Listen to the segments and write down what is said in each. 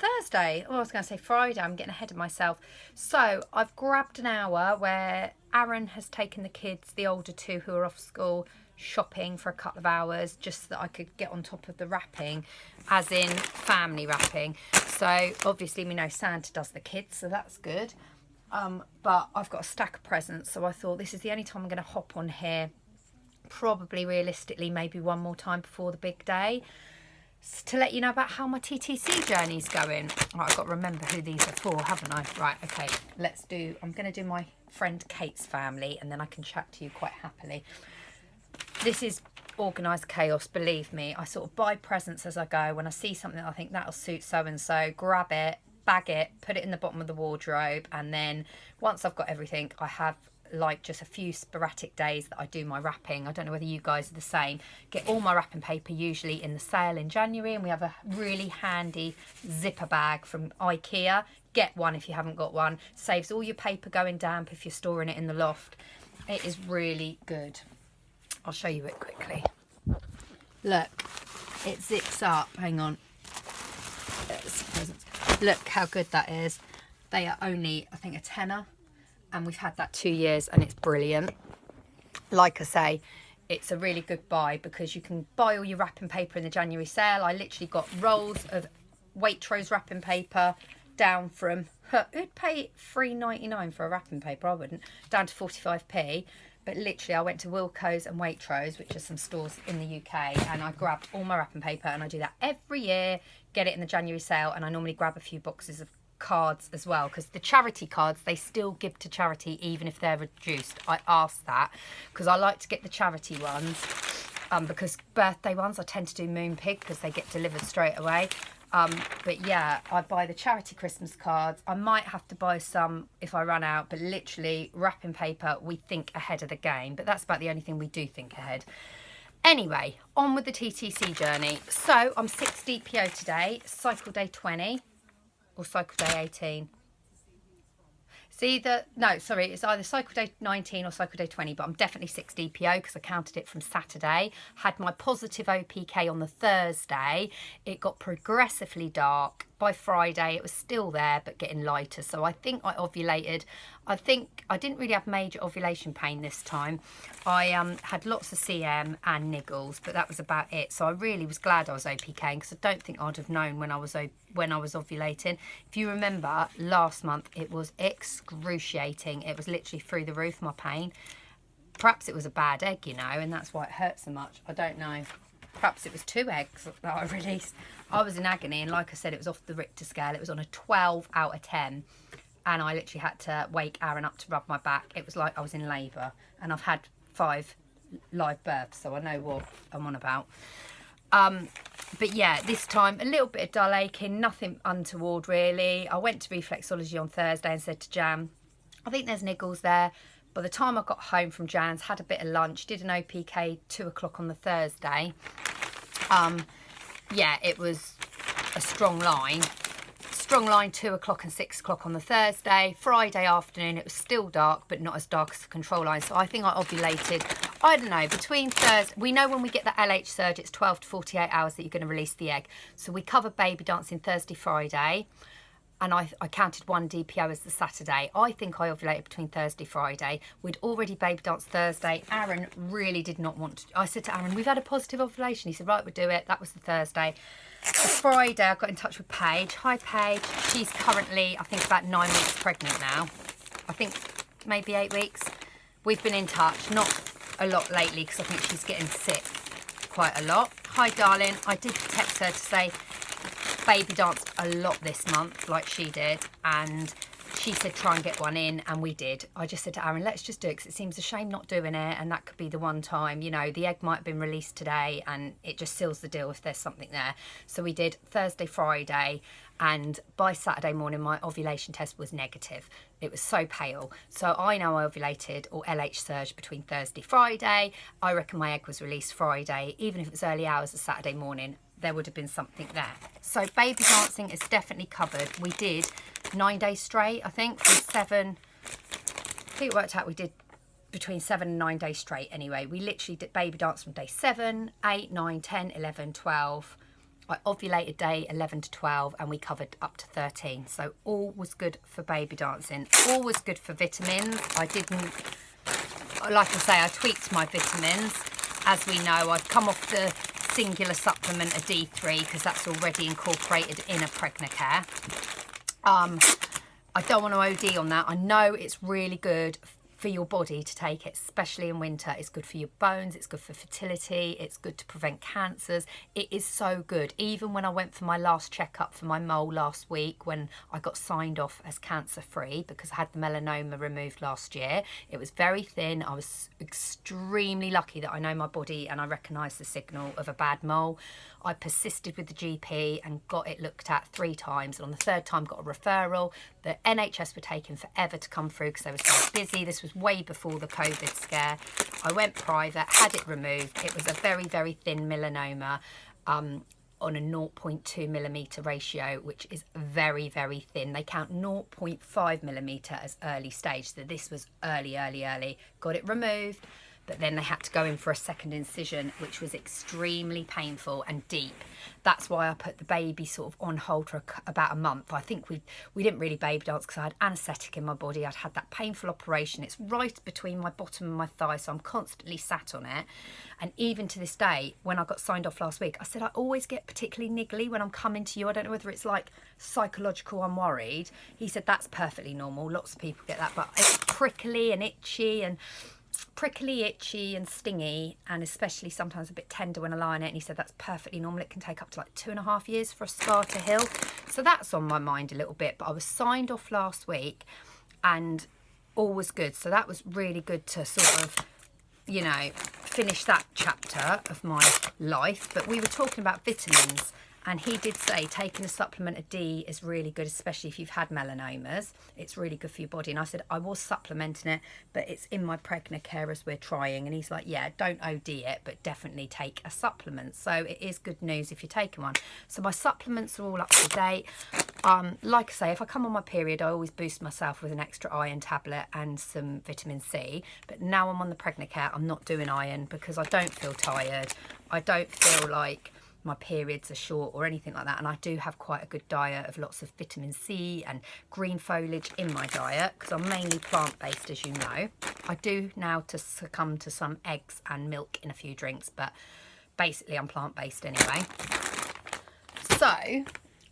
Thursday. Oh, I was going to say Friday. I'm getting ahead of myself. So I've grabbed an hour where Aaron has taken the kids, the older two who are off school, shopping for a couple of hours just so that I could get on top of the wrapping, as in family wrapping. So obviously we know Santa does the kids, so that's good. But I've got a stack of presents, so I thought this is the only time I'm going to hop on here. Probably realistically maybe one more time before the big day, to let you know about how my TTC journey's going. Right, I've got to remember who these are for, haven't I? Right, okay, I'm going to do my friend Kate's family, and then I can chat to you quite happily. This is organised chaos, believe me. I sort of buy presents as I go. When I see something I think that'll suit so-and-so, grab it, bag it, put it in the bottom of the wardrobe, and then once I've got everything, I have like just a few sporadic days that I do my wrapping. I don't know whether you guys are the same. Get all my wrapping paper usually in the sale in January, and we have a really handy zipper bag from IKEA. Get one if you haven't got one. Saves all your paper going damp if you're storing it in the loft. It is really good. I'll show you it quickly. Look, it zips up. Hang on. Look how good that is. They are only, I think, a tenner. And we've had that 2 years and it's brilliant. Like I say, it's a really good buy because you can buy all your wrapping paper in the January sale. I literally got rolls of Waitrose wrapping paper down from, who'd pay $3.99 for a wrapping paper? I wouldn't. Down to 45p. But literally I went to Wilko's and Waitrose, which are some stores in the UK, and I grabbed all my wrapping paper, and I do that every year, get it in the January sale, and I normally grab a few boxes of cards as well, because the charity cards, they still give to charity even if they're reduced. I asked that because I like to get the charity ones, because birthday ones I tend to do Moonpig because they get delivered straight away. But yeah, I buy the charity Christmas cards. I might have to buy some if I run out, but literally wrapping paper, we think ahead of the game, but that's about the only thing we do think ahead. Anyway, on with the TTC journey. So I'm 6 DPO today, cycle day 20 or cycle day 18. It's either cycle day 19 or cycle day 20, but I'm definitely 6 DPO because I counted it from Saturday. Had my positive OPK on the Thursday. It got progressively dark. By Friday, it was still there, but getting lighter. So I think I ovulated. I think I didn't really have major ovulation pain this time. I had lots of CM and niggles, but that was about it. So I really was glad I was OPKing because I don't think I'd have known when I was ovulating. If you remember, last month it was excruciating. It was literally through the roof, my pain. Perhaps it was a bad egg, you know, and that's why it hurt so much. I don't know. Perhaps it was 2 eggs that I released. I was in agony, and like I said, it was off the Richter scale. It was on a 12 out of 10, and I literally had to wake Aaron up to rub my back. It was like I was in labour, and I've had 5 live births, so I know what I'm on about. But yeah, this time a little bit of dull aching, nothing untoward really. I went to reflexology on Thursday and said to Jan, I think there's niggles there. By the time I got home from Jan's, had a bit of lunch, did an OPK 2 o'clock on the Thursday. Yeah, it was a strong line. Strong line 2 o'clock and 6 o'clock on the Thursday. Friday afternoon, it was still dark, but not as dark as the control line. So I think I ovulated, I don't know, between Thursday. We know when we get the LH surge, it's 12 to 48 hours that you're going to release the egg. So we covered baby dancing Thursday, Friday. And I counted 1 DPO as the Saturday. I think I ovulated between Thursday, Friday. We'd already baby danced Thursday. Aaron really did not want to. I said to Aaron, we've had a positive ovulation. He said, right, we'll do it. That was the Thursday. The Friday, I got in touch with Paige. Hi, Paige. She's currently, I think, about 9 weeks pregnant now. I think maybe 8 weeks. We've been in touch. Not a lot lately because I think she's getting sick quite a lot. Hi, darling. I did text her to say, baby danced a lot this month like she did, and she said try and get one in, and we did. I just said to Aaron, let's just do it because it seems a shame not doing it, and that could be the one time, you know, the egg might have been released today and it just seals the deal if there's something there. So we did Thursday, Friday, and by Saturday morning my ovulation test was negative. It was so pale. So I know I ovulated or LH surged between Thursday, Friday. I reckon my egg was released Friday. Even if it was early hours of Saturday morning, there would have been something there. So baby dancing is definitely covered. We did 9 days straight, I think, from 7. I think it worked out we did between 7 and 9 days straight anyway. We literally did baby dance from day 7, 8, 9, 10, 11, 12. I ovulated day 11 to 12 and we covered up to 13. So all was good for baby dancing. All was good for vitamins. I didn't, like I say, I tweaked my vitamins. As we know, I've come off the singular supplement of D3 because that's already incorporated in a Pregnacare. I don't want to OD on that. I know it's really good for your body to take it, especially in winter. It's good for your bones, it's good for fertility, it's good to prevent cancers. It is so good. Even when I went for my last checkup for my mole last week, when I got signed off as cancer free because I had the melanoma removed last year, it was very thin. I was extremely lucky that I know my body and I recognise the signal of a bad mole. I persisted with the GP and got it looked at 3 times, and on the 3rd time got a referral. The NHS were taking forever to come through because they were so busy. This was way before the COVID scare. I went private, had it removed. It was a very, very thin melanoma on a 0.2 millimetre ratio, which is very, very thin. They count 0.5 millimetre as early stage. So this was early. Got it removed. But then they had to go in for a second incision, which was extremely painful and deep. That's why I put the baby sort of on hold for about a month. I think we didn't really baby dance because I had anaesthetic in my body. I'd had that painful operation. It's right between my bottom and my thigh, so I'm constantly sat on it. And even to this day, when I got signed off last week, I said I always get particularly niggly when I'm coming to you. I don't know whether it's like psychological, I'm worried. He said that's perfectly normal. Lots of people get that, but it's prickly and itchy and stingy, and especially sometimes a bit tender when I lie on it. And he said that's perfectly normal. It can take up to like 2.5 years for a scar to heal. So that's on my mind a little bit. But I was signed off last week and all was good. So that was really good to sort of, you know, finish that chapter of my life. But we were talking about vitamins, and he did say taking a supplement of D is really good, especially if you've had melanomas. It's really good for your body. And I said I was supplementing it, but it's in my Pregnacare as we're trying. And he's like, yeah, don't OD it, but definitely take a supplement. So it is good news if you're taking one. So my supplements are all up to date. Like I say, if I come on my period, I always boost myself with an extra iron tablet and some vitamin C. But now I'm on the Pregnacare, I'm not doing iron because I don't feel tired. I don't feel like my periods are short or anything like that, and I do have quite a good diet of lots of vitamin C and green foliage in my diet because I'm mainly plant-based, as you know. I do now to succumb to some eggs and milk in a few drinks, but basically I'm plant-based anyway. So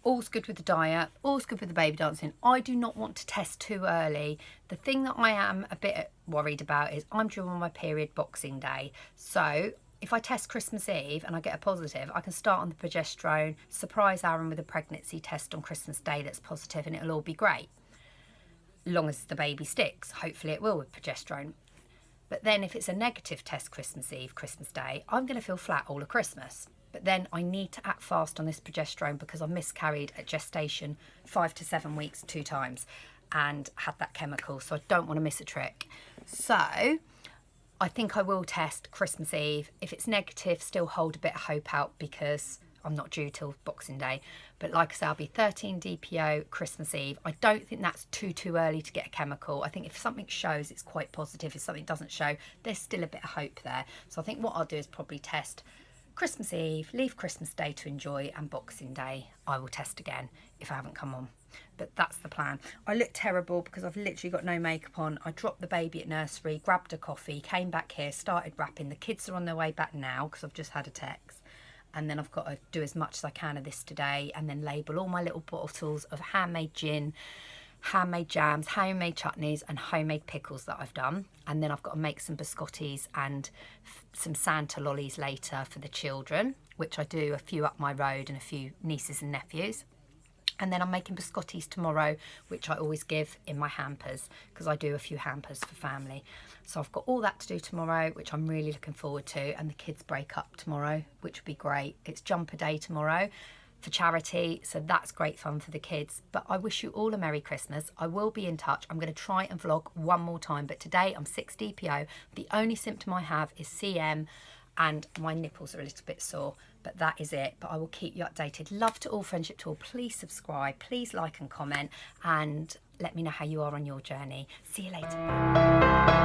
all's good with the diet, all's good with the baby dancing. I do not want to test too early. The thing that I am a bit worried about is I'm due on my period Boxing Day, so if I test Christmas Eve and I get a positive, I can start on the progesterone, surprise Aaron with a pregnancy test on Christmas Day that's positive, and it'll all be great. Long as the baby sticks. Hopefully it will with progesterone. But then if it's a negative test Christmas Eve, Christmas Day, I'm going to feel flat all of Christmas. But then I need to act fast on this progesterone because I miscarried at gestation 5 to 7 weeks 2 times and had that chemical, so I don't want to miss a trick. So I think I will test Christmas Eve. If it's negative, still hold a bit of hope out because I'm not due till Boxing Day. But like I say, I'll be 13 DPO Christmas Eve. I don't think that's too early to get a chemical. I think if something shows, it's quite positive. If something doesn't show, there's still a bit of hope there. So I think what I'll do is probably test Christmas Eve, leave Christmas Day to enjoy, and Boxing Day I will test again if I haven't come on. But that's the plan. I look terrible because I've literally got no makeup on. I dropped the baby at nursery, grabbed a coffee, came back here, started wrapping. The kids are on their way back now because I've just had a text. And then I've got to do as much as I can of this today and then label all my little bottles of handmade gin, handmade jams, homemade chutneys and homemade pickles that I've done. And then I've got to make some biscottis and some Santa lollies later for the children, which I do a few up my road and a few nieces and nephews. And then I'm making biscottis tomorrow, which I always give in my hampers because I do a few hampers for family. So I've got all that to do tomorrow, which I'm really looking forward to. And the kids break up tomorrow, which will be great. It's jumper day tomorrow for charity, so that's great fun for the kids. But I wish you all a Merry Christmas. I will be in touch. I'm going to try and vlog one more time, but today I'm 6 DPO. The only symptom I have is CM and my nipples are a little bit sore, but that is it. But I will keep you updated. Love to all, friendship to all. Please subscribe, please like and comment, and let me know how you are on your journey. See you later.